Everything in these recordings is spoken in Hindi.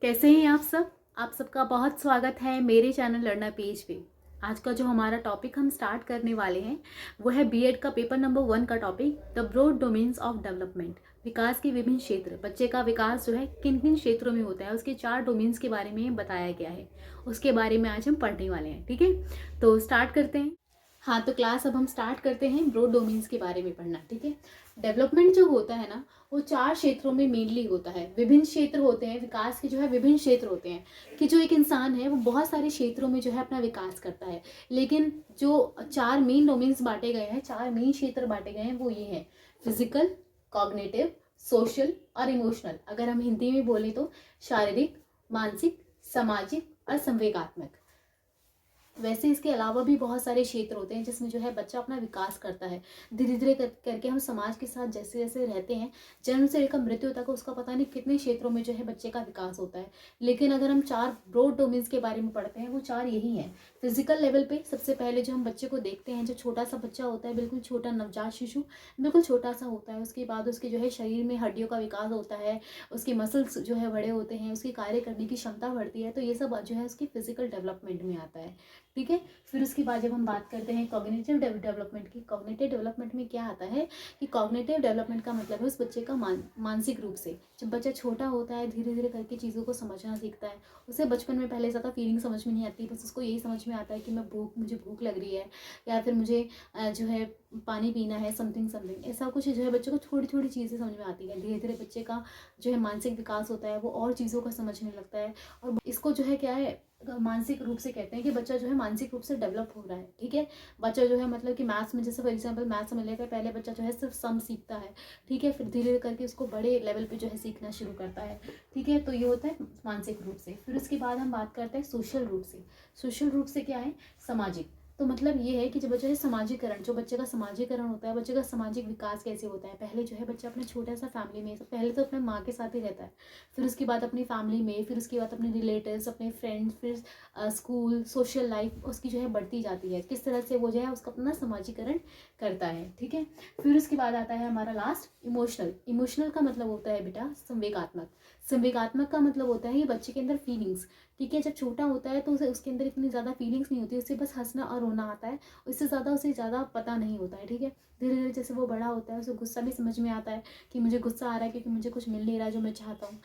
कैसे हैं आप सब। आप सबका बहुत स्वागत है मेरे चैनल लर्नर पेज पे। आज का जो हमारा टॉपिक हम स्टार्ट करने वाले हैं वो है बीएड का पेपर नंबर 1 का topic, the broad domains of development. विकास के विभिन्न क्षेत्र, बच्चे का विकास जो है किन किन क्षेत्रों में होता है उसके 4 डोमेन्स के बारे में बताया गया है। उसके बारे में आज हम पढ़ने वाले हैं। ठीक है, तो स्टार्ट करते हैं। हाँ, तो क्लास अब हम स्टार्ट करते हैं ब्रॉड डोमेन्स के बारे में पढ़ना। ठीक है, डेवलपमेंट जो होता है ना वो 4 क्षेत्रों में मेनली होता है। विभिन्न क्षेत्र होते हैं, विकास के जो है विभिन्न क्षेत्र होते हैं कि जो एक इंसान है वो बहुत सारे क्षेत्रों में जो है अपना विकास करता है। लेकिन जो 4 मेन डोमेन्स बांटे गए हैं, 4 मेन क्षेत्र बांटे गए हैं वो ये हैं: फिजिकल, कॉग्निटिव, सोशल और इमोशनल। अगर हम हिंदी में बोले तो शारीरिक, मानसिक, सामाजिक और संवेगात्मक। वैसे इसके अलावा भी बहुत सारे क्षेत्र होते हैं जिसमें जो है बच्चा अपना विकास करता है। धीरे धीरे करके हम समाज के साथ जैसे जैसे रहते हैं, जन्म से लेकर मृत्यु तक उसका पता नहीं कितने क्षेत्रों में जो है बच्चे का विकास होता है। लेकिन अगर हम 4 ब्रॉड डोमेन्स के बारे में पढ़ते हैं वो 4 यही हैं। फिजिकल लेवल पे सबसे पहले जो हम बच्चे को देखते हैं, जो छोटा सा बच्चा होता है, बिल्कुल छोटा नवजात शिशु, बिल्कुल छोटा सा होता है। उसके बाद उसके जो है शरीर में हड्डियों का विकास होता है, उसके मसल्स जो है बड़े होते हैं, उसकी कार्य करने की क्षमता बढ़ती है। तो ये सब जो है उसकी फिजिकल डेवलपमेंट में आता है। ठीक है, फिर उसके बाद जब हम बात करते हैं कॉग्निटिव डेवलपमेंट की, कॉग्निटिव डेवलपमेंट में क्या आता है कि कॉग्निटिव डेवलपमेंट का मतलब है उस बच्चे का मानसिक रूप से, जब बच्चा छोटा होता है धीरे धीरे करके चीज़ों को समझना सीखता है। उसे बचपन में पहले ज़्यादा फीलिंग समझ में नहीं आती, बस उसको यही समझ में आता है कि मुझे भूख लग रही है, या फिर मुझे जो है पानी पीना है, समथिंग समथिंग ऐसा कुछ जो है बच्चे को छोटी छोटी चीज़ें समझ में आती है। धीरे धीरे बच्चे का जो है मानसिक विकास होता है, वो और चीज़ों को समझने लगता है। और इसको जो है क्या है, मानसिक रूप से कहते हैं कि बच्चा जो है मानसिक रूप से डेवलप हो रहा है। ठीक है, बच्चा जो है मतलब कि मैथ्स में, जैसे फॉर एग्जांपल मैथ्स में लेकर पहले बच्चा जो है सिर्फ सम सीखता है। ठीक है, फिर धीरे धीरे करके उसको बड़े लेवल पे जो है सीखना शुरू करता है। ठीक है, तो ये होता है मानसिक रूप से। फिर उसके बाद हम बात करते हैं सोशल रूप से। सोशल रूप से क्या है, सामाजिक। तो मतलब ये है कि जब बच्चे समाजीकरण, जो बच्चे का समाजीकरण होता है, बच्चे का सामाजिक विकास कैसे होता है। पहले जो है बच्चा अपने छोटा सा फैमिली में, पहले तो अपने माँ के साथ ही रहता है, फिर उसके बाद अपनी फैमिली में, फिर उसके बाद अपने रिलेटिव्स, अपने फ्रेंड्स, फिर स्कूल, सोशल लाइफ उसकी जो है बढ़ती जाती है। किस तरह से वो जो है उसका अपना समाजीकरण करता है। ठीक है, फिर उसके बाद आता है हमारा लास्ट इमोशनल। इमोशनल का मतलब होता है बेटा संवेगात्मक। संवेगात्मक का मतलब होता है ये बच्चे के अंदर फीलिंग्स। ठीक है, जब छोटा होता है तो उसे उसके अंदर इतनी ज़्यादा फीलिंग्स नहीं होती, उससे बस हंसना और रोना आता है, उससे ज़्यादा उसे ज़्यादा पता नहीं होता है। ठीक है, धीरे धीरे जैसे वो बड़ा होता है उसे गुस्सा भी समझ में आता है कि मुझे गुस्सा आ रहा है क्योंकि मुझे कुछ मिल नहीं रहा जो मैं चाहता हूँ।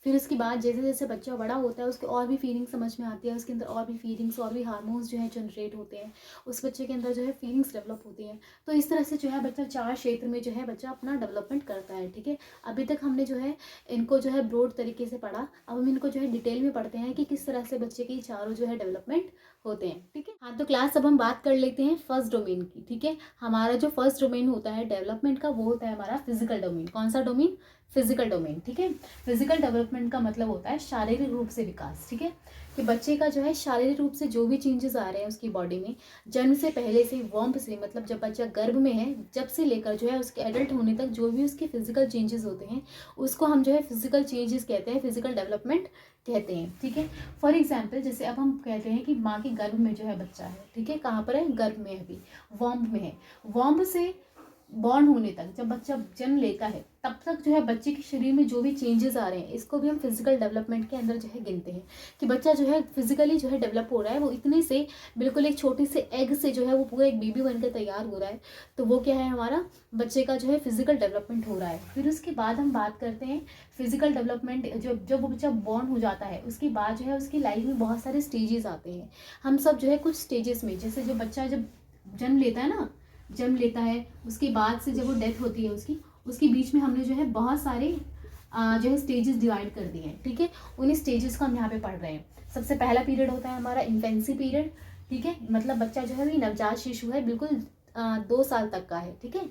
फिर उसके बाद जैसे जैसे बच्चा बड़ा होता है उसके और भी फीलिंग्स समझ में आती है, उसके अंदर और भी फीलिंग्स और भी हार्मोन्स जो है जनरेट होते हैं, उस बच्चे के अंदर जो है फीलिंग्स डेवलप होती हैं। तो इस तरह से जो है बच्चा 4 क्षेत्र में जो है बच्चा अपना डेवलपमेंट करता है। ठीक है, अभी तक हमने जो है इनको जो है ब्रॉड तरीके से पढ़ा। अब हम इनको जो है डिटेल में पढ़ते हैं कि किस तरह से बच्चे की चारों जो है डेवलपमेंट होते हैं। ठीक है, हाँ, तो क्लास अब हम बात कर लेते हैं फर्स्ट डोमेन की। ठीक है, हमारा जो फर्स्ट डोमेन होता है डेवलपमेंट का वो होता है हमारा फिजिकल डोमेन। कौन सा डोमेन, फिजिकल डोमेन। ठीक है, फिजिकल डेवलपमेंट का मतलब होता है शारीरिक रूप से विकास। ठीक है, कि बच्चे का जो है शारीरिक रूप से जो भी चेंजेस आ रहे हैं उसकी बॉडी में, जन्म से पहले से, वॉम्ब से, मतलब जब बच्चा गर्भ में है जब से लेकर जो है उसके एडल्ट होने तक जो भी उसके फिजिकल चेंजेस होते हैं उसको हम जो है फिजिकल चेंजेस कहते हैं, फिजिकल डेवलपमेंट कहते हैं। ठीक है, फॉर एग्जाम्पल जैसे अब हम कहते हैं कि माँ के गर्भ में जो है बच्चा है। ठीक है, कहाँ पर है, गर्भ में है, अभी वॉम्ब में है। वॉम्ब से बॉर्न होने तक, जब बच्चा जन्म लेता है तब तक जो है बच्चे के शरीर में जो भी चेंजेस आ रहे हैं इसको भी हम फिजिकल डेवलपमेंट के अंदर जो है गिनते हैं। कि बच्चा जो है फिजिकली जो है डेवलप हो रहा है, वो इतने से बिल्कुल एक छोटे से एग से जो है वो पूरा एक बेबी बनकर तैयार हो रहा है। तो वो क्या है, हमारा बच्चे का जो है फिजिकल डेवलपमेंट हो रहा है। फिर उसके बाद हम बात करते हैं फिजिकल डेवलपमेंट, जब वो बच्चा बॉर्न हो जाता है उसके बाद जो है उसकी लाइफ में बहुत सारे स्टेजेस आते हैं। हम सब जो है कुछ स्टेजेस में, जैसे जो बच्चा जब जन्म लेता है ना, जन्म लेता है उसके बाद से जब वो डेथ होती है उसके बीच में हमने जो है बहुत सारे जो है स्टेजेस डिवाइड कर दिए हैं। ठीक है, उन्हीं स्टेजेस को हम यहाँ पे पढ़ रहे हैं। सबसे पहला पीरियड होता है हमारा इन्फेंसी पीरियड। ठीक है, मतलब बच्चा जो है वही नवजात शिशु है, बिल्कुल 2 साल तक का है। ठीक है,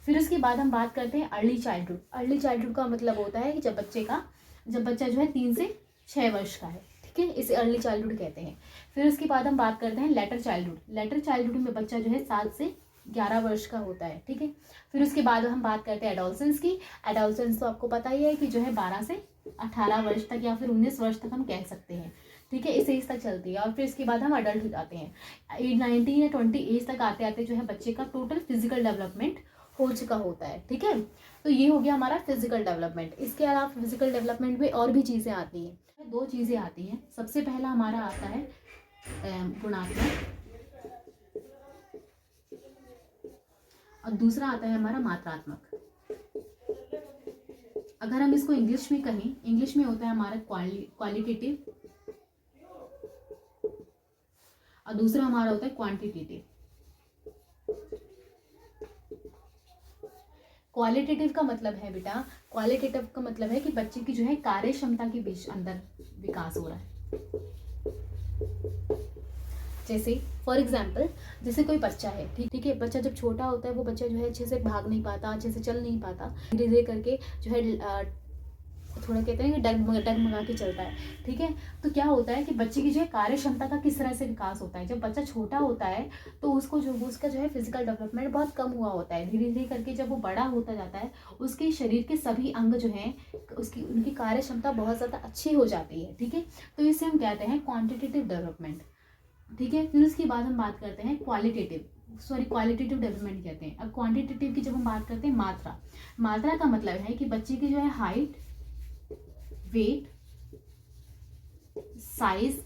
फिर उसके बाद हम बात करते हैं अर्ली चाइल्डहुड। अर्ली चाइल्डहुड का मतलब होता है कि जब बच्चा जो है 3 से 6 वर्ष का है। ठीक है, इसे अर्ली चाइल्डहुड कहते हैं। फिर उसके बाद हम बात करते हैं लेटर चाइल्डहुड। लेटर चाइल्डहुड में बच्चा जो है 7 से 11 वर्ष का होता है। ठीक है, फिर उसके बाद हम बात करते हैं एडोलसेंस की। एडोलसेंस तो आपको पता ही है कि जो है 12 से 18 वर्ष तक या फिर 19 वर्ष तक हम कह सकते हैं। ठीक है, इस एज तक चलती है। और फिर इसके बाद हम अडल्ट हो जाते हैं। 19 या 20 एज तक आते आते जो है बच्चे का टोटल फिजिकल डेवलपमेंट हो चुका होता है। ठीक है, तो ये हो गया हमारा फिजिकल डेवलपमेंट। इसके अलावा फिजिकल डेवलपमेंट में और भी चीज़ें आती हैं। दो चीज़ें आती हैं। सबसे पहला हमारा आता है गुणात्मक, और दूसरा आता है हमारा मात्रात्मक। अगर हम इसको इंग्लिश में कहें, इंग्लिश में होता है हमारा क्वालिटेटिव, और दूसरा हमारा होता है क्वांटिटेटिव। क्वालिटेटिव का मतलब है बेटा, क्वालिटेटिव का मतलब है कि बच्चे की जो है कार्य क्षमता के बीच अंदर विकास हो रहा है। जैसे फॉर एग्जाम्पल, जैसे कोई बच्चा है, ठीक है, बच्चा जब छोटा होता है वो बच्चा जो है अच्छे से भाग नहीं पाता, अच्छे से चल नहीं पाता, धीरे धीरे करके जो है थोड़ा कहते हैं कि डगमगा के चलता है। ठीक है, तो क्या होता है कि बच्चे की जो है कार्य क्षमता का किस तरह से विकास होता है। जब बच्चा छोटा होता है तो उसका जो है फिजिकल डेवलपमेंट बहुत कम हुआ होता है। धीरे धीरे करके जब वो बड़ा होता जाता है, उसके शरीर के सभी अंग जो हैं उनकी कार्य क्षमता बहुत ज़्यादा अच्छी हो जाती है। ठीक है, तो इसे हम कहते हैं क्वान्टिटेटिव डेवलपमेंट। ठीक है, फिर उसके बाद हम बात करते हैं क्वालिटेटिव डेवलपमेंट कहते हैं। अब क्वांटिटेटिव की जब हम बात करते हैं, मात्रा का मतलब है कि बच्चे की जो है हाइट, वेट, साइज,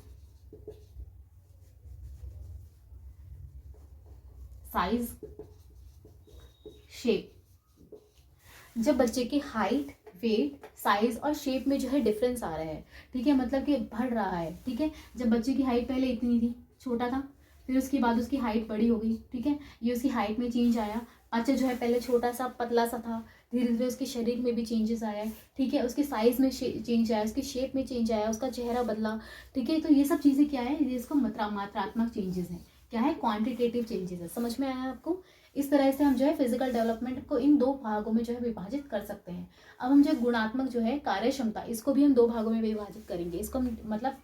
शेप। जब बच्चे की हाइट, वेट, साइज और शेप में जो है डिफरेंस आ रहा है, ठीक है, मतलब कि बढ़ रहा है। ठीक है, जब बच्चे की हाइट पहले इतनी थी, छोटा था, फिर उसके बाद उसकी हाइट बड़ी हो गई। ठीक है, ये उसकी हाइट में चेंज आया। बच्चा जो है पहले छोटा सा पतला सा था, धीरे धीरे उसके शरीर में भी चेंजेस आया है। ठीक है, उसके साइज में चेंज आया, उसकी शेप में चेंज आया, उसका चेहरा बदला। ठीक है, तो ये सब चीज़ें क्या है, ये इसको मात्रात्मक चेंजेस हैं। क्या है, क्वांटिटेटिव चेंजेस है। समझ में आया आपको? इस तरह से हम जो है फिजिकल डेवलपमेंट को इन दो भागों में जो है विभाजित कर सकते हैं। अब हम जो गुणात्मक जो है कार्य क्षमता, इसको भी हम दो भागों में विभाजित करेंगे, इसको हम मतलब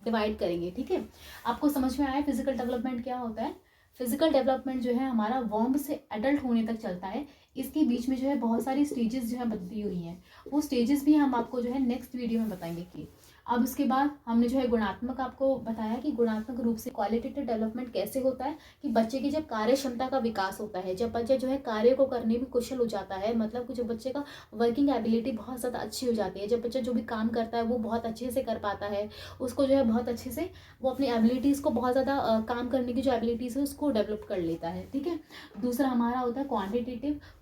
डिवाइड करेंगे। ठीक है, आपको समझ में आया फिजिकल डेवलपमेंट क्या होता है? फिजिकल डेवलपमेंट जो है हमारा वॉर्म से एडल्ट होने तक चलता है। इसके बीच में जो है बहुत सारी स्टेजेस जो है बदली हुई हैं। वो स्टेजेस भी हम आपको जो है नेक्स्ट वीडियो में बताएंगे कि अब उसके बाद हमने जो है गुणात्मक आपको बताया कि गुणात्मक रूप से क्वालिटेटिव डेवलपमेंट कैसे होता है, कि बच्चे की जब कार्य क्षमता का विकास होता है, जब बच्चा जो है कार्य को करने में कुशल हो जाता है, मतलब कि जब बच्चे का वर्किंग एबिलिटी बहुत ज़्यादा अच्छी हो जाती है, जब बच्चा जो भी काम करता है वो बहुत अच्छे से कर पाता है, उसको जो है बहुत अच्छे से वो अपनी एबिलिटीज़ को बहुत ज़्यादा काम करने की जो एबिलिटीज़ है उसको डेवलप कर लेता है। ठीक है, दूसरा हमारा होता है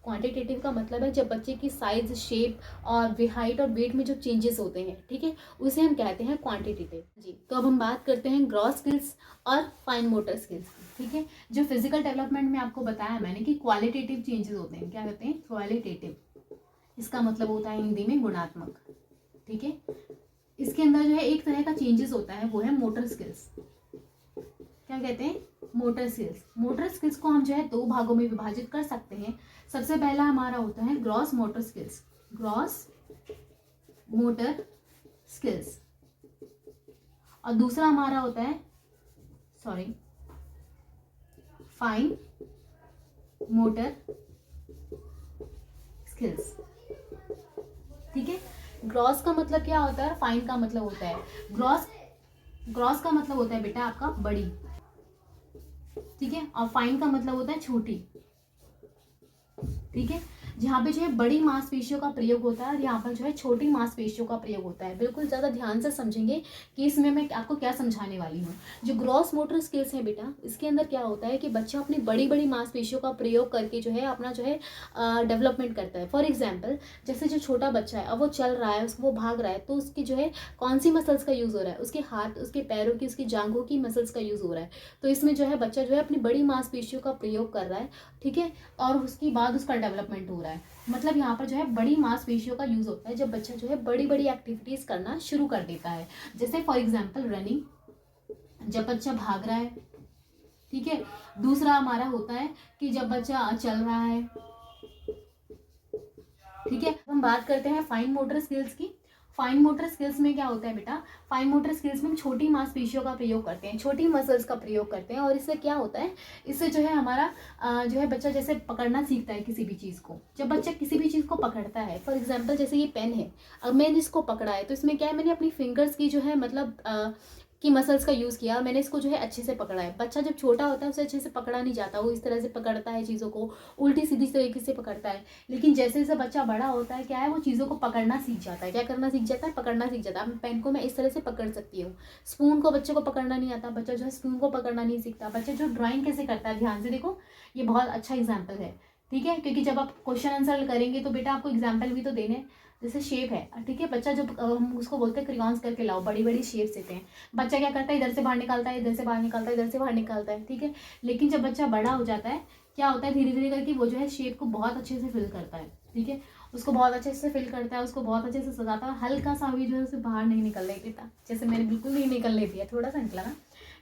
क्वांटिटेटिव का मतलब है जब बच्चे की साइज, शेप और हाइट और वेट में जो चेंजेस होते हैं, ठीक है, उसे हम कहते हैं क्वांटिटेटिव जी। तो अब हम बात करते हैं ग्रॉस स्किल्स और फाइन मोटर स्किल्स। ठीक है, जो फिजिकल डेवलपमेंट में आपको बताया मैंने कि क्वालिटेटिव चेंजेस होते हैं। क्या कहते हैं? क्वालिटेटिव। इसका मतलब होता है हिंदी में गुणात्मक। ठीक है, इसके अंदर जो है एक तरह का चेंजेस होता है, वो है मोटर स्किल्स। क्या कहते हैं? Motor skills. मोटर स्किल्स को हम जो है दो भागों में विभाजित कर सकते हैं। सबसे पहला हमारा होता है gross motor skills, gross motor skills, और दूसरा हमारा होता है फाइन मोटर स्किल्स। ठीक है, ग्रॉस का मतलब क्या होता है, फाइन का मतलब होता है ग्रॉस का मतलब होता है बेटा आपका बड़ी। ठीक है, और फाइन का मतलब होता है छोटी। ठीक है, जहाँ पे जो है बड़ी मांसपेशियों का प्रयोग होता है और यहाँ पर जो है छोटी मांसपेशियों का प्रयोग होता है। बिल्कुल ज़्यादा ध्यान से समझेंगे कि इसमें मैं आपको क्या समझाने वाली हूँ। जो ग्रॉस मोटर स्किल्स है बेटा, इसके अंदर क्या होता है कि बच्चा अपनी बड़ी बड़ी मांसपेशियों का प्रयोग करके जो है अपना जो है डेवलपमेंट करता है। फॉर एग्जाम्पल, जैसे जो छोटा बच्चा है, अब वो चल रहा है, वो भाग रहा है, तो उसकी जो है कौन सी मसल्स का यूज़ हो रहा है? उसके हाथ, उसके पैरों की, उसकी जांघों की मसल्स का यूज़ हो रहा है। तो इसमें जो है बच्चा जो है अपनी बड़ी मांसपेशियों का प्रयोग कर रहा है। ठीक है, और उसके बाद उसका डेवलपमेंट हो रहा है। मतलब यहाँ पर जो है बड़ी मांसपेशियों का यूज होता है जब बच्चा जो है बड़ी बड़ी एक्टिविटीज करना शुरू कर देता है। जैसे फॉर एग्जांपल रनिंग, जब बच्चा भाग रहा है। ठीक है, दूसरा हमारा होता है कि जब बच्चा चल रहा है। ठीक है, हम बात करते हैं फाइन मोटर स्किल्स की। फाइन मोटर स्किल्स में क्या होता है बेटा? फाइन मोटर स्किल्स में हम छोटी मांसपेशियों का प्रयोग करते हैं, छोटी मसल्स का प्रयोग करते हैं, और इससे क्या होता है, इससे जो है हमारा जो है बच्चा जैसे पकड़ना सीखता है किसी भी चीज़ को। जब बच्चा किसी भी चीज़ को पकड़ता है, फॉर एग्जाम्पल जैसे ये पेन है, अब मैंने इसको पकड़ा है, तो इसमें क्या है, मैंने अपनी फिंगर्स की जो है मतलब कि मसल्स का यूज़ किया और मैंने इसको जो है अच्छे से पकड़ा है। बच्चा जब छोटा होता है उसे अच्छे से पकड़ा नहीं जाता, वो इस तरह से पकड़ता है चीज़ों को, उल्टी सीधी तरीके से पकड़ता है। लेकिन जैसे जैसे बच्चा बड़ा होता है क्या है, वो चीज़ों को पकड़ना सीख जाता है। क्या करना सीख जाता है? पकड़ना सीख जाता है। अब पेन को मैं इस तरह से पकड़ सकती हूँ। स्पून को बच्चे को पकड़ना नहीं आता, बच्चा जो है स्पून को पकड़ना नहीं सीखता। बच्चा जो ड्राइंग कैसे करता है, ध्यान से देखो, ये बहुत अच्छा एग्जाम्पल है, ठीक है, क्योंकि जब आप क्वेश्चन आंसर करेंगे तो बेटा आपको एग्जाम्पल भी तो देने। जैसे शेप है, ठीक है, बच्चा जब हम उसको बोलते हैं क्रेयॉन्स करके लाओ, बड़ी बड़ी शेप्स देते हैं, बच्चा क्या करता है, इधर से बाहर निकालता है, इधर से बाहर निकालता है, इधर से बाहर निकालता है, ठीक है। लेकिन जब बच्चा बड़ा हो जाता है क्या होता है, धीरे धीरे करके वो जो है शेप को बहुत अच्छे से फिल करता है, ठीक है, उसको बहुत अच्छे से फिल करता है, उसको बहुत अच्छे से सजाता है, हल्का सा भी जो है उसे बाहर नहीं निकलने देता। जैसे मैंने बिल्कुल नहीं निकलने दिया, थोड़ा सा निकला ना,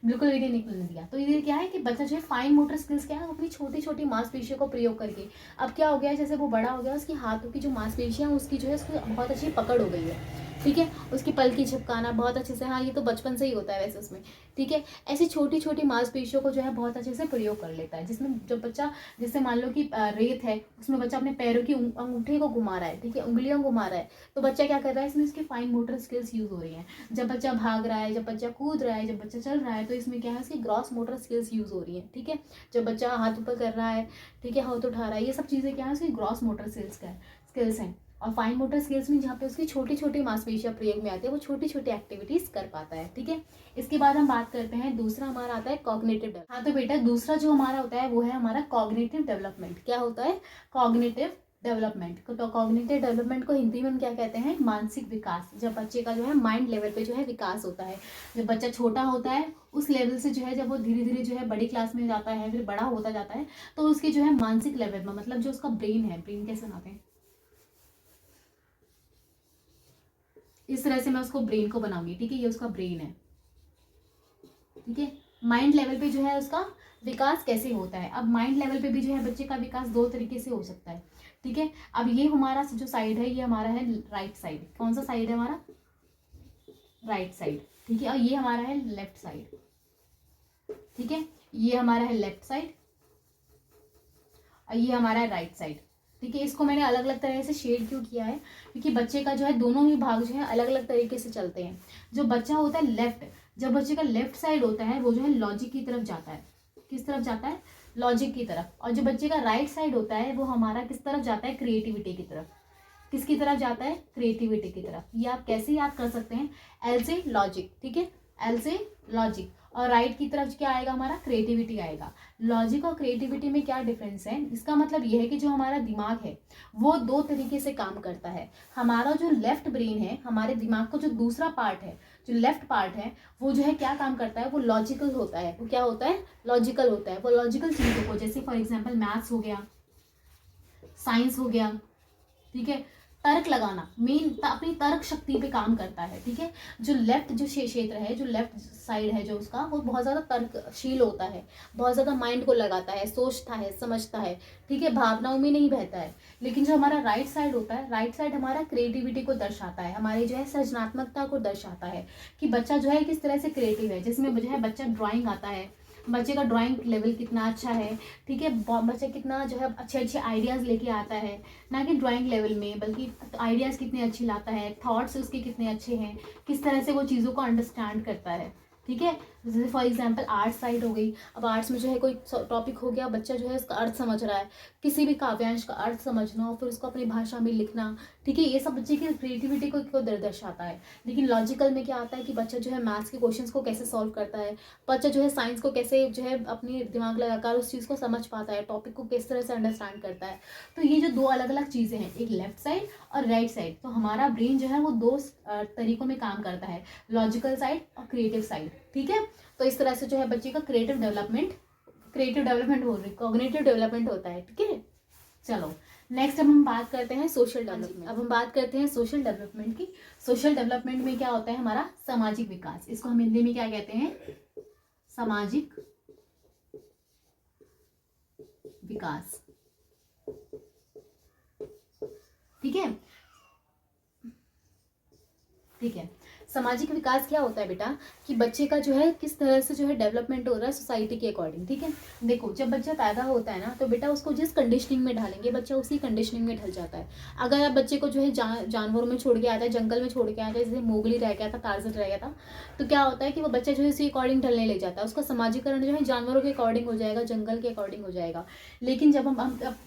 बिल्कुल भी नहीं निकलने दिया। तो ये क्या है कि बच्चा जो है फाइन मोटर स्किल्स क्या है, अपनी छोटी छोटी मांसपेशियों को प्रयोग करके, अब क्या हो गया है, जैसे वो बड़ा हो गया, उसकी हाथों की जो मांसपेशियां उसकी जो है उसको बहुत अच्छी पकड़ हो गई है, ठीक है, उसकी पलकी झपकाना बहुत अच्छे से, हाँ ये तो बचपन से ही होता है वैसे उसमें, ठीक है। ऐसी छोटी छोटी मांसपेशियों को जो है बहुत अच्छे से प्रयोग कर लेता है, जिसमें जब बच्चा, जैसे मान लो कि रेत है, उसमें बच्चा अपने पैरों की अंगूठे को घुमा रहा है, ठीक है, उंगलियों को घुमा रहा है, तो बच्चा क्या कर रहा है, इसमें उसकी फाइन मोटर स्किल्स यूज हो रही हैं। जब बच्चा भाग रहा है, जब बच्चा कूद रहा है, जब बच्चा चल रहा है, तो इसमें क्या है, उसकी ग्रॉस मोटर स्किल्स यूज हो रही है, ठीक है। जब बच्चा हाथ ऊपर कर रहा है, ठीक है, हाथ उठा रहा है, ये सब चीज़ें क्या है, उसकी ग्रॉस मोटर स्किल्स हैं। और फाइन मोटर स्किल्स में जहाँ पे उसकी छोटी छोटी मांसपेशियां प्रयोग में आती है, वो छोटी छोटी एक्टिविटीज कर पाता है, ठीक है। इसके बाद हम बात करते हैं, दूसरा हमारा आता है कॉग्निटिव डेवलपमेंट। हाँ तो बेटा दूसरा जो हमारा होता है वो है हमारा कॉग्निटिव डेवलपमेंट। क्या होता है? Cognitive development. तो कॉग्निटिव डेवलपमेंट को हिंदी में हम क्या कहते हैं? मानसिक विकास। जब बच्चे का जो है माइंड लेवल पे जो है विकास होता है, जब बच्चा छोटा होता है उस लेवल से जो है, जब वो धीरे धीरे जो है बड़ी क्लास में जाता है, फिर बड़ा होता जाता है, तो उसके जो है मानसिक लेवल में, मतलब जो उसका ब्रेन है, ब्रेन कैसे बनाते हैं, इस तरह से मैं उसको ब्रेन को बनाऊंगी, ठीक है, ये उसका ब्रेन है, ठीक है। माइंड लेवल पे जो है उसका विकास कैसे होता है? अब माइंड लेवल पे भी जो है बच्चे का विकास दो तरीके से हो सकता है, ठीक है। अब ये हमारा जो साइड है, ये हमारा है राइट साइड। कौन सा साइड है हमारा? राइट साइड, ठीक है। और ये हमारा है लेफ्ट साइड, ठीक है, ये हमारा है लेफ्ट साइड और ये हमारा है राइट साइड, ठीक है। इसको मैंने अलग अलग तरह से शेड क्यों किया है? क्योंकि बच्चे का जो है दोनों ही भाग जो है अलग अलग तरीके से चलते हैं। जो बच्चा होता है लेफ्ट, जब बच्चे का लेफ्ट साइड होता है वो जो है लॉजिक की तरफ जाता है। किस तरफ जाता है? लॉजिक की तरफ। और जो बच्चे का राइट साइड होता है वो हमारा किस तरफ जाता है? क्रिएटिविटी की तरफ। किसकी तरफ जाता है? क्रिएटिविटी की तरफ। ये आप कैसे याद कर सकते हैं? एल से लॉजिक, ठीक है, एल से लॉजिक, और राइट की तरफ क्या आएगा हमारा? क्रिएटिविटी आएगा। लॉजिक और क्रिएटिविटी में क्या डिफरेंस है? इसका मतलब यह है कि जो हमारा दिमाग है वो दो तरीके से काम करता है। हमारा जो लेफ्ट ब्रेन है, हमारे दिमाग का जो दूसरा पार्ट है, जो लेफ्ट पार्ट है, वो जो है क्या काम करता है? वो लॉजिकल होता है। वो क्या होता है? लॉजिकल होता है। वो लॉजिकल चीज़ों को, जैसे फॉर एग्जाम्पल मैथ्स हो गया, साइंस हो गया, ठीक है, तर्क लगाना, मेन अपनी तर्क शक्ति पे काम करता है, ठीक है। जो लेफ्ट जो क्षेत्र है, जो लेफ्ट साइड है जो उसका, वो बहुत ज़्यादा तर्कशील होता है, बहुत ज़्यादा माइंड को लगाता है, सोचता है, समझता है, ठीक है, भावनाओं में नहीं बहता है। लेकिन जो हमारा राइट साइड होता है, राइट साइड हमारा क्रिएटिविटी को दर्शाता है, हमारी जो है सृजनात्मकता को दर्शाता है, कि बच्चा जो है किस तरह से क्रिएटिव है। जिसमें जो है बच्चा ड्राइंग आता है, बच्चे का ड्राइंग लेवल कितना अच्छा है, ठीक है, बच्चा कितना जो है अच्छे अच्छे आइडियाज़ लेके आता है, ना कि ड्राइंग लेवल में, बल्कि आइडियाज़ कितने अच्छी लाता है, थॉट्स उसके कितने अच्छे हैं, किस तरह से वो चीज़ों को अंडरस्टैंड करता है, ठीक है। जैसे फॉर एग्जांपल आर्ट्स साइड हो गई। अब आर्ट्स में जो है कोई टॉपिक हो गया, बच्चा जो है उसका अर्थ समझ रहा है, किसी भी काव्यांश का अर्थ समझना और फिर उसको अपनी भाषा में लिखना, ठीक है, ये सब बच्चे की क्रिएटिविटी को दर्शाता है। लेकिन लॉजिकल में क्या आता है कि बच्चा जो है मैथ्स के क्वेश्चंस को कैसे सॉल्व करता है, बच्चा जो है साइंस को कैसे जो है अपने दिमाग लगाकर उस चीज़ को समझ पाता है, टॉपिक को किस तरह से अंडरस्टैंड करता है। तो ये जो दो अलग अलग चीज़ें हैं, एक लेफ्ट साइड और राइट साइड, तो हमारा ब्रेन जो है वो दो तरीकों में काम करता है, लॉजिकल साइड और क्रिएटिव साइड, ठीक है। तो इस तरह से जो है बच्चे का क्रिएटिव डेवलपमेंट हो रही, कॉग्निटिव डेवलपमेंट होता है, ठीक है। चलो नेक्स्ट अब हम बात करते हैं सोशल डेवलपमेंट। अब हम बात करते हैं सोशल डेवलपमेंट की। सोशल डेवलपमेंट में क्या होता है हमारा? सामाजिक विकास। इसको हम हिंदी में क्या कहते हैं? सामाजिक विकास, ठीक है, ठीक है। सामाजिक विकास क्या होता है बेटा, कि बच्चे का जो है किस तरह से जो है डेवलपमेंट हो रहा है सोसाइटी के अकॉर्डिंग। ठीक है, देखो जब बच्चा पैदा होता है ना, तो बेटा उसको जिस कंडीशनिंग में ढालेंगे बच्चा उसी कंडीशनिंग में ढल जाता है। अगर आप बच्चे को जो है जानवरों में छोड़ के आता है, जंगल में छोड़ के आता है, जैसे मोगली रह गया था, टार्ज़न रह गया था, तो क्या होता है कि वो बच्चा जो है उसी अकॉर्डिंग ढलने लग जाता है। उसका समाजीकरण जो है जानवरों के अकॉर्डिंग हो जाएगा, जंगल के अकॉर्डिंग हो जाएगा। लेकिन जब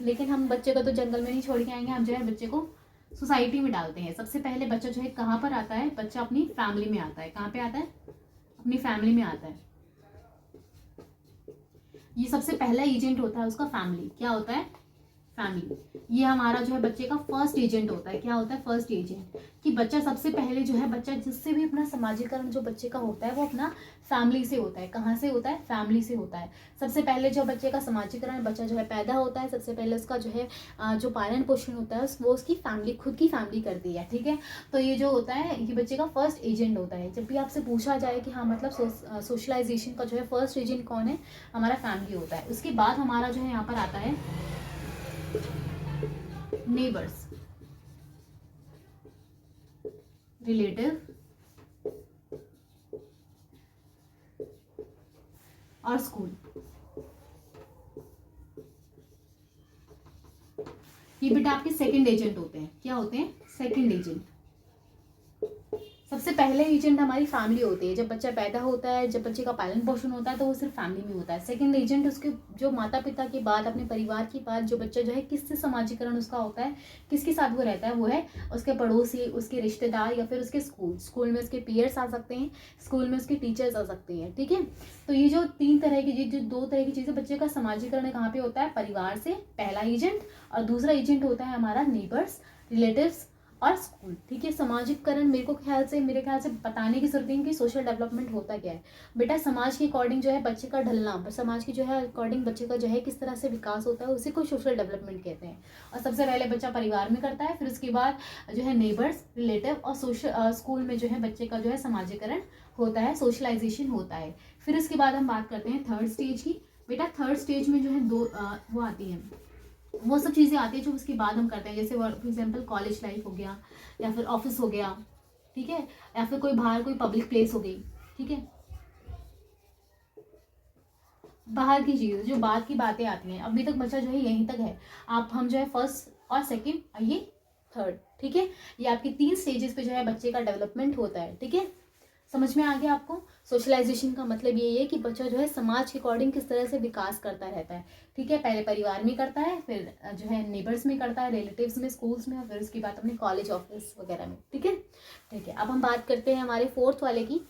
लेकिन हम बच्चे को तो जंगल में नहीं छोड़ के आएंगे, हम जो है बच्चे को सोसाइटी में डालते हैं। सबसे पहले बच्चा जो है कहाँ पर आता है, बच्चा अपनी फैमिली में आता है। कहाँ पे आता है, अपनी फैमिली में आता है। ये सबसे पहला एजेंट होता है उसका फैमिली। क्या होता है, फैमिली। ये हमारा जो है बच्चे का फर्स्ट एजेंट होता है। क्या होता है, फर्स्ट एजेंट, कि बच्चा सबसे पहले जो है बच्चा जिससे भी अपना समाजीकरण जो बच्चे का होता है वो अपना फैमिली से होता है। कहाँ से होता है, फैमिली से होता है। सबसे पहले जो बच्चे का समाजीकरण, बच्चा जो है पैदा होता है, सबसे पहले उसका जो है जो पालन पोषण होता है वो उसकी फैमिली, खुद की फैमिली करती है। ठीक है, तो ये जो होता है ये बच्चे का फर्स्ट एजेंट होता है। जब भी आपसे पूछा जाए कि हाँ मतलब सोशलाइजेशन का जो है फर्स्ट एजेंट कौन है, हमारा फैमिली होता है। उसके बाद हमारा जो है यहाँ पर आता है नेबर्स, रिलेटिव और स्कूल। ये बेटा आपके सेकंड एजेंट होते हैं। क्या होते हैं, सेकंड एजेंट। सबसे पहले एजेंट हमारी फैमिली होती है। जब बच्चा पैदा होता है, जब बच्चे का पालन पोषण होता है, तो वो सिर्फ फैमिली में होता है। सेकंड एजेंट उसके जो माता पिता के बाद, अपने परिवार के बाद जो बच्चा जो है किससे समाजीकरण उसका होता है, किसके साथ वो रहता है, वो है उसके पड़ोसी, उसके रिश्तेदार, या फिर उसके स्कूल में उसके पीयर्स आ सकते हैं, स्कूल में उसके टीचर्स आ सकते हैं। ठीक है, तो ये जो तीन तरह की जो दो तरह की चीज़ें, बच्चे का समाजीकरण कहाँ पे होता है, परिवार से, पहला एजेंट, और दूसरा एजेंट होता है हमारा नेबर्स, रिलेटिव्स और स्कूल। ठीक है, सामाजिकरण मेरे ख्याल से बताने की जरूरत नहीं कि सोशल डेवलपमेंट होता क्या है। बेटा समाज के अकॉर्डिंग जो है बच्चे का ढलना, समाज की जो है अकॉर्डिंग बच्चे का जो है किस तरह से विकास होता है, उसी को सोशल डेवलपमेंट कहते हैं। और सबसे पहले बच्चा परिवार में करता है, फिर उसके बाद जो है नेबर्स, रिलेटिव और स्कूल में जो है बच्चे का जो है समाजीकरण होता है, सोशलाइजेशन होता है। फिर उसके बाद हम बात करते हैं थर्ड स्टेज की। बेटा थर्ड स्टेज में जो है वो आती है, वो सब चीज़ें आती है जो उसके बाद हम करते हैं। जैसे फॉर एग्जाम्पल कॉलेज लाइफ हो गया, या फिर ऑफिस हो गया, ठीक है, या फिर कोई बाहर कोई पब्लिक प्लेस हो गई। ठीक है, बाहर की चीज़ जो बाद की बातें आती हैं। अभी तक बच्चा जो है यहीं तक है, हम जो है फर्स्ट और सेकंड और ये थर्ड। ठीक है, ये आपकी 3 स्टेजेस पे जो है बच्चे का डेवलपमेंट होता है। ठीक है, समझ में आ गया आपको। सोशलाइजेशन का मतलब ये है कि बच्चा जो है समाज के अकॉर्डिंग किस तरह से विकास करता रहता है। ठीक है, पहले परिवार में करता है, फिर जो है नेबर्स में करता है, रिलेटिव्स में, स्कूल्स में, और फिर उसके बाद अपने कॉलेज ऑफिस वगैरह में। ठीक है, ठीक है, अब हम बात करते हैं हमारे फोर्थ वाले की।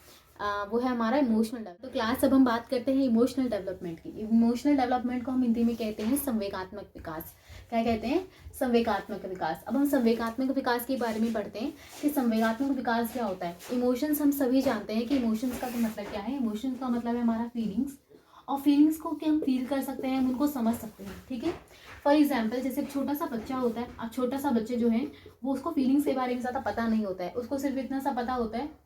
वो है हमारा इमोशनल डेवलपमेंट। तो क्लास अब हम बात करते हैं इमोशनल डेवलपमेंट की। इमोशनल डेवलपमेंट को हम हिंदी में कहते हैं संवेगात्मक विकास। क्या कहते हैं, संवेगात्मक विकास। अब हम संवेगात्मक विकास के बारे में पढ़ते हैं कि संवेगात्मक विकास क्या होता है। इमोशंस हम सभी जानते हैं कि इमोशंस का मतलब क्या है। इमोशंस का मतलब है हमारा फीलिंग्स, और फीलिंग्स को कि हम फील कर सकते हैं, हम उनको समझ सकते हैं। ठीक है, फॉर एग्जाम्पल जैसे छोटा सा बच्चा होता है, अब छोटा सा बच्चे जो है वो उसको फीलिंग्स के बारे में ज़्यादा पता नहीं होता है। उसको सिर्फ इतना सा पता होता है,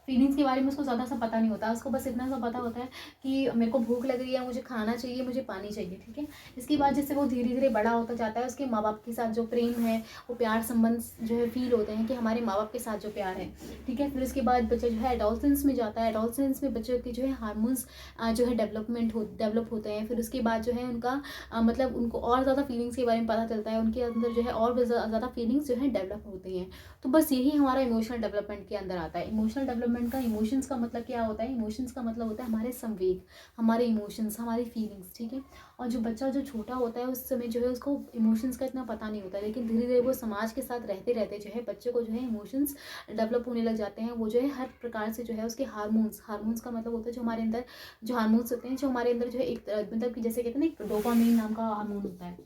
फीलिंग्स के बारे में उसको ज़्यादा सा पता नहीं होता। उसको बस इतना सा पता होता है कि मेरे को भूख लग रही है, मुझे खाना चाहिए, मुझे पानी चाहिए। ठीक है, इसके बाद जैसे वो धीरे धीरे बड़ा होता जाता है, उसके माँ बाप के साथ जो प्रेम है, वो प्यार संबंध जो है फील होते हैं कि हमारे माँ बाप के साथ जो प्यार है। ठीक है, फिर उसके बाद बच्चा जो है एडोलसेंस में जाता है। एडोलसेंस में बच्चों की जो है हार्मोन्स जो है डेवलप होते हैं। फिर उसके बाद जो है उनका मतलब उनको और ज़्यादा फीलिंग्स के बारे में पता चलता है, उनके अंदर जो है और भी ज़्यादा फीलिंग्स जो है डेवलप होती हैं। तो बस यही हमारा इमोशनल डेवलपमेंट के अंदर आता है। इमोशनल डेवलपमेंट का, इमोशंस का मतलब क्या होता है, इमोशंस का मतलब होता है हमारे संवेग, हमारे इमोशंस, हमारी फीलिंग्स। ठीक है, और जो बच्चा जो छोटा होता है उस समय जो है उसको इमोशंस का इतना पता नहीं होता, लेकिन धीरे धीरे वो समाज के साथ रहते रहते जो है बच्चे को जो है इमोशंस डेवलप होने लग जाते हैं। वो जो है हर प्रकार से जो है उसके हार्मोन्स का मतलब होता है जो हमारे अंदर जो हार्मोन्स होते हैं, जो हमारे अंदर जो है एक मतलब कि जैसे कहते हैं ना, एक डोपामीन नाम का हार्मोन होता है।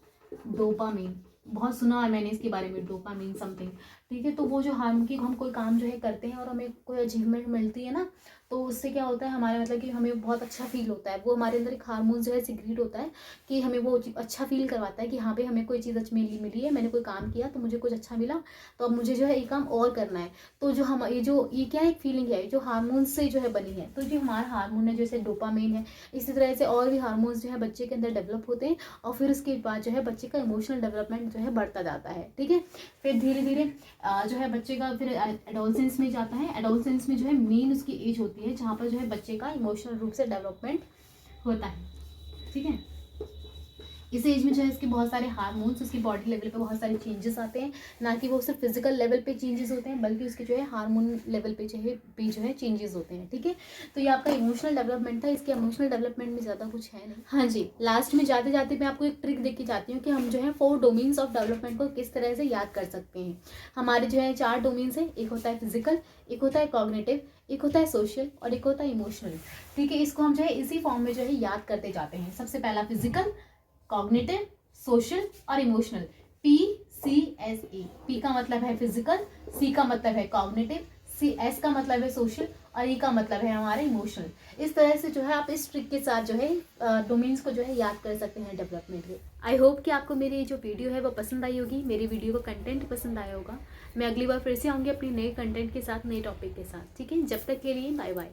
डोपामीन बहुत सुना है मैंने इसके बारे में, डोपामीन समथिंग। ठीक है, तो वो जो हम कोई काम जो है करते हैं और हमें कोई अचीवमेंट मिलती है ना, तो उससे क्या होता है हमारे मतलब कि हमें बहुत अच्छा फील होता है। वो हमारे अंदर एक हार्मोन जो है सिक्रीट होता है कि हमें वो अच्छा फील करवाता है कि हाँ भाई हमें कोई चीज़ अच्छी मिली है, मैंने कोई काम किया तो मुझे कुछ अच्छा मिला, तो अब मुझे जो है ये काम और करना है। तो जो हम ये क्या एक फीलिंग है जो हार्मोन से जो है बनी है। तो जो हमारा हार्मोन है जैसे डोपामीन है, इसी तरह से और भी हार्मोन्स जो है बच्चे के अंदर डेवलप होते हैं, और फिर उसके बाद जो है बच्चे का इमोशनल डेवलपमेंट जो है बढ़ता जाता है। ठीक है, फिर धीरे धीरे जो है बच्चे का फिर एडोलसेंस में जाता है। एडोलसेंस में जो है मेन उसकी एज होती है जहाँ पर जो है बच्चे का इमोशनल रूप से डेवलपमेंट होता है, ठीक है। इस एज में जो है इसके बहुत सारे हार्मोन्स, उसकी बॉडी लेवल पे बहुत सारे चेंजेस आते हैं, ना कि वो सिर्फ फिजिकल लेवल पे चेंजेस होते हैं बल्कि उसके जो है हार्मोन लेवल पे जो है चेंजेस होते हैं, ठीक है। तो ये आपका इमोशनल डेवलपमेंट था। इसके इमोशनल डेवलपमेंट में ज़्यादा कुछ है नहीं। हाँ जी, लास्ट में जाते जाते मैं आपको एक ट्रिक देख के जाती हूँ कि हम जो है 4 डोमेन्स ऑफ डेवलपमेंट को किस तरह से याद कर सकते हैं। हमारे जो है 4 डोमेन्स हैं, एक होता है फिजिकल, एक होता है कॉग्निटिव, एक होता है सोशल और एक होता है इमोशनल, ठीक है। इसको हम जो है इसी फॉर्म में जो है याद करते जाते हैं। सबसे पहला फिजिकल, कॉग्निटिव, सोशल और इमोशनल। PCSE। पी का मतलब है फिजिकल, सी का मतलब है कॉग्निटिव, एस का मतलब है सोशल और ई का मतलब है हमारा इमोशनल। इस तरह से जो है आप इस ट्रिक के साथ जो है डोमेन्स को जो है याद कर सकते हैं डेवलपमेंट के। आई होप कि आपको मेरी जो वीडियो है वो पसंद आई होगी, मेरी वीडियो को कंटेंट पसंद आया होगा। मैं अगली बार फिर से आऊँगी अपनी नए कंटेंट के साथ, नए टॉपिक के साथ, ठीक है। जब तक के लिए बाय बाय।